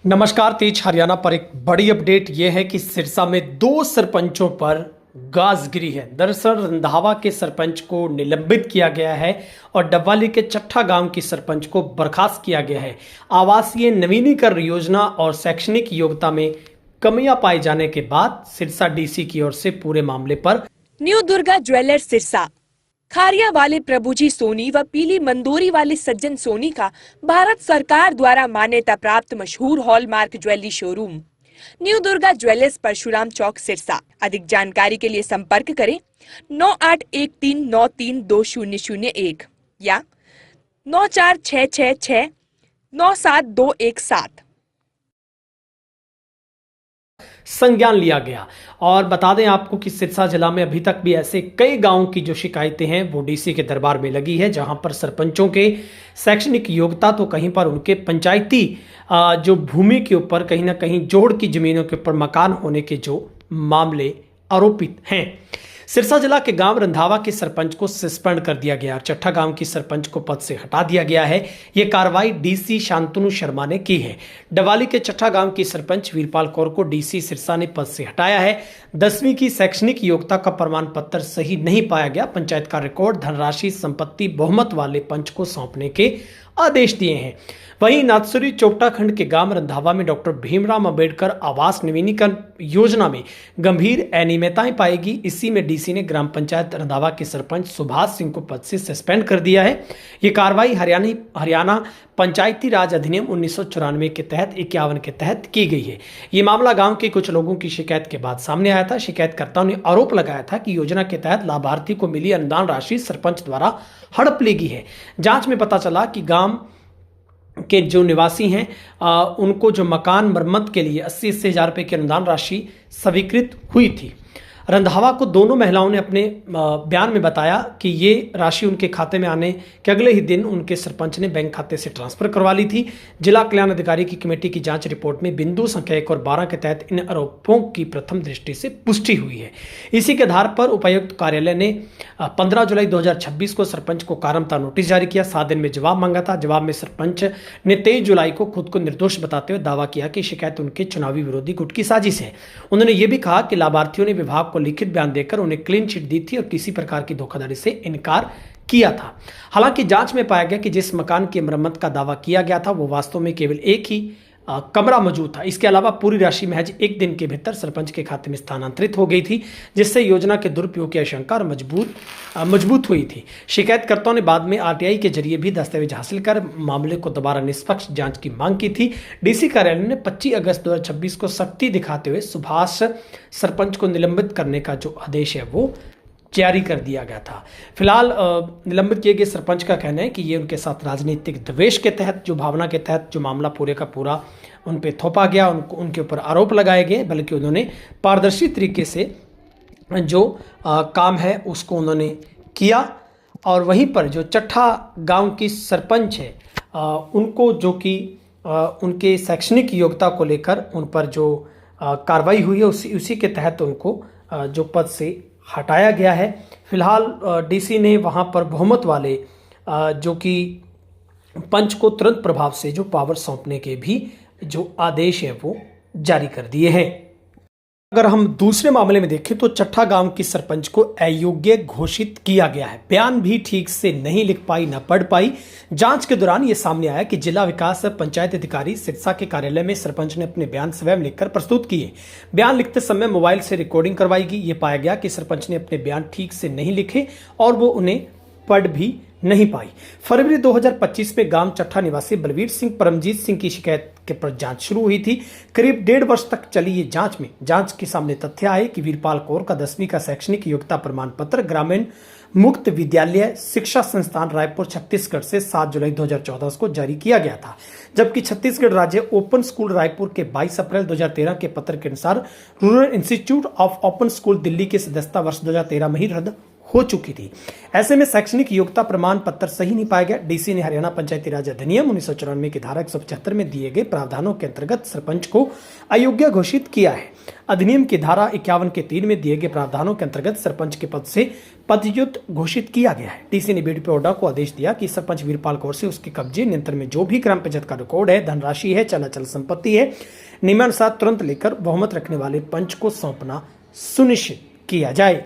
नमस्कार। तेज हरियाणा पर एक बड़ी अपडेट यह है कि सिरसा में दो सरपंचों पर गाज गिरी है। दरअसल रंधावा के सरपंच को निलंबित किया गया है और डब्बाली के चट्ठा गांव की सरपंच को बर्खास्त किया गया है। आवासीय नवीनीकरण योजना और शैक्षणिक योग्यता में कमियां पाए जाने के बाद सिरसा डीसी की ओर से पूरे मामले पर न्यू दुर्गा ज्वेलर्स सिरसा, खारिया वाले प्रभुजी सोनी व पीली मंदोरी वाले सज्जन सोनी का भारत सरकार द्वारा मान्यता प्राप्त मशहूर hallmark jewellery showroom new Durga jewellers Parshuram चौक सिरसा। अधिक जानकारी के लिए संपर्क करें 9813932001 या 9466697217। संज्ञान लिया गया। और बता दें आपको कि सिरसा जिला में अभी तक भी ऐसे कई गांवों की जो शिकायतें हैं वो डीसी के दरबार में लगी है, जहां पर सरपंचों के शैक्षणिक योग्यता तो कहीं पर उनके पंचायती जो भूमि के ऊपर कहीं ना कहीं जोड़ की जमीनों के ऊपर मकान होने के जो मामले आरोपित हैं। सिरसा जिला के गांव रंधावा के सरपंच को सस्पेंड कर दिया गया और चट्ठा गांव की सरपंच को पद से हटा दिया गया है। यह कार्रवाई डीसी शांतनु शर्मा ने की है। डवाली के चट्ठा गांव की सरपंच वीरपाल कौर को डीसी सिरसा ने पद से हटाया है। 10वीं की शैक्षणिक योग्यता का प्रमाण पत्र सही नहीं पाया गया। पंचायत का रिकॉर्ड, धनराशि, संपत्ति बहुमत वाले पंच को सौंपने के आदेश दिए हैं। वहीं नाथसुरी चोपटा खंड के गांव रंधावा में डॉक्टर भीमराव अंबेडकर आवास नवीनीकरण योजना में गंभीर अनियमितताएं पाएगी। इसी में डीसी ने ग्राम पंचायत रंधावा के सरपंच सुभाष सिंह को पद से सस्पेंड कर दिया है। ये कार्रवाई हरियाणा पंचायती राज अधिनियम 1994 के तहत 51 के तहत की गई है। ये मामला गांव के कुछ लोगों की शिकायत के बाद सामने आया था। शिकायतकर्ताओं ने आरोप लगाया था कि योजना के तहत लाभार्थी को मिली अनुदान राशि सरपंच द्वारा हड़प ली गई है। जांच में पता चला कि गांव के जो निवासी हैं उनको जो मकान मरम्मत के लिए 80-80 हज़ार रुपये की अनुदान राशि स्वीकृत हुई थी। रंधावा को दोनों महिलाओं ने अपने बयान में बताया कि ये राशि उनके खाते में आने के अगले ही दिन उनके सरपंच ने बैंक खाते से ट्रांसफर करवा ली थी। जिला कल्याण अधिकारी की कमेटी की जांच रिपोर्ट में बिंदु संख्या 1 और 12 के तहत इन आरोपों की प्रथम दृष्टि से पुष्टि हुई है। इसी के आधार पर उपायुक्त कार्यालय ने 15 जुलाई 2026 को सरपंच को कारणता नोटिस जारी किया। 7 दिन में जवाब मांगा था। जवाब में सरपंच ने 23 जुलाई को खुद को निर्दोष बताते हुए दावा किया कि शिकायत उनके चुनावी विरोधी गुट की साजिश है। उन्होंने ये भी कहा कि लाभार्थियों ने विभाग को लिखित बयान देकर उन्हें क्लीन चिट दी थी और किसी प्रकार की धोखाधड़ी से इनकार किया था। हालांकि जांच में पाया गया कि जिस मकान की मरम्मत का दावा किया गया था वो वास्तव में केवल एक ही कमरा मौजूद था। इसके अलावा पूरी राशि महज 1 दिन के भीतर सरपंच के खाते में स्थानांतरित हो गई थी, जिससे योजना के दुरुपयोग की आशंका और मजबूत हुई थी। शिकायतकर्ताओं ने बाद में आरटीआई के जरिए भी दस्तावेज हासिल कर मामले को दोबारा निष्पक्ष जांच की मांग की थी। डीसी कार्यालय ने 25 अगस्त 2026 को सख्ती दिखाते हुए सुभाष सरपंच को निलंबित करने का जो आदेश है वो जारी कर दिया गया था। फिलहाल निलंबित किए गए सरपंच का कहना है कि ये उनके साथ राजनीतिक द्वेष के तहत, जो भावना के तहत जो मामला पूरे का पूरा उन पे थोपा गया, उनके ऊपर आरोप लगाए गए, बल्कि उन्होंने पारदर्शी तरीके से जो काम है उसको उन्होंने किया। और वहीं पर जो चट्ठा गांव की सरपंच है उनको जो कि उनके शैक्षणिक योग्यता को लेकर उन पर जो कार्रवाई हुई है उसी के तहत उनको जो पद से हटाया गया है। फिलहाल डीसी ने वहां पर बहुमत वाले जो कि पंच को तुरंत प्रभाव से जो पावर सौंपने के भी जो आदेश है वो जारी कर दिए हैं। अगर हम दूसरे मामले में देखें तो चट्ठा गांव की सरपंच को अयोग्य घोषित किया गया है। बयान भी ठीक से नहीं लिख पाई, न पढ़ पाई। जांच के दौरान यह सामने आया कि जिला विकास पंचायत अधिकारी सिरसा के कार्यालय में सरपंच ने अपने बयान स्वयं लिखकर प्रस्तुत किए। बयान लिखते समय मोबाइल से रिकॉर्डिंग करवाई गई। ये पाया गया कि सरपंच ने अपने बयान ठीक से नहीं लिखे और वो उन्हें पढ़ भी नहीं पाई। फरवरी 2025 में गांव चट्ठा निवासी बलवीर सिंह परमजीत सिंह की शिकायत के पर जांच शुरू हुई थी। करीब 1.5 वर्ष तक चली ये जांच के सामने तथ्य आए कि वीरपाल कौर का 10वीं का शैक्षणिक योग्यता प्रमाण पत्र ग्रामीण मुक्त विद्यालय शिक्षा संस्थान रायपुर छत्तीसगढ़ से 7 जुलाई 2014 को जारी किया गया था, जबकि छत्तीसगढ़ राज्य ओपन स्कूल रायपुर के 22 अप्रैल 2013 के पत्र के अनुसार rural institute of open school Delhi की सदस्यता वर्ष 2013 में ही रद्द हो चुकी थी। ऐसे में शैक्षणिक योग्यता प्रमाण पत्र सही नहीं पाया गया। डीसी ने हरियाणा पंचायती राज अधिनियम 1994 की धारा 175 में दिए गए प्रावधानों के अंतर्गत सरपंच को अयोग्य घोषित किया है। अधिनियम की धारा 51 के 3 में दिए गए प्रावधानों के अंतर्गत सरपंच के पद से पदच्युत घोषित किया गया है। डीसी ने बीडीपी ओडा को आदेश दिया कि सरपंच वीरपाल कौर से उसके कब्जे नियंत्रण में जो भी ग्राम पंचायत का रिकॉर्ड है, धनराशि है, चलाचल संपत्ति है, नियमानुसार तुरंत लेकर बहुमत रखने वाले पंच को सौंपना सुनिश्चित किया जाए।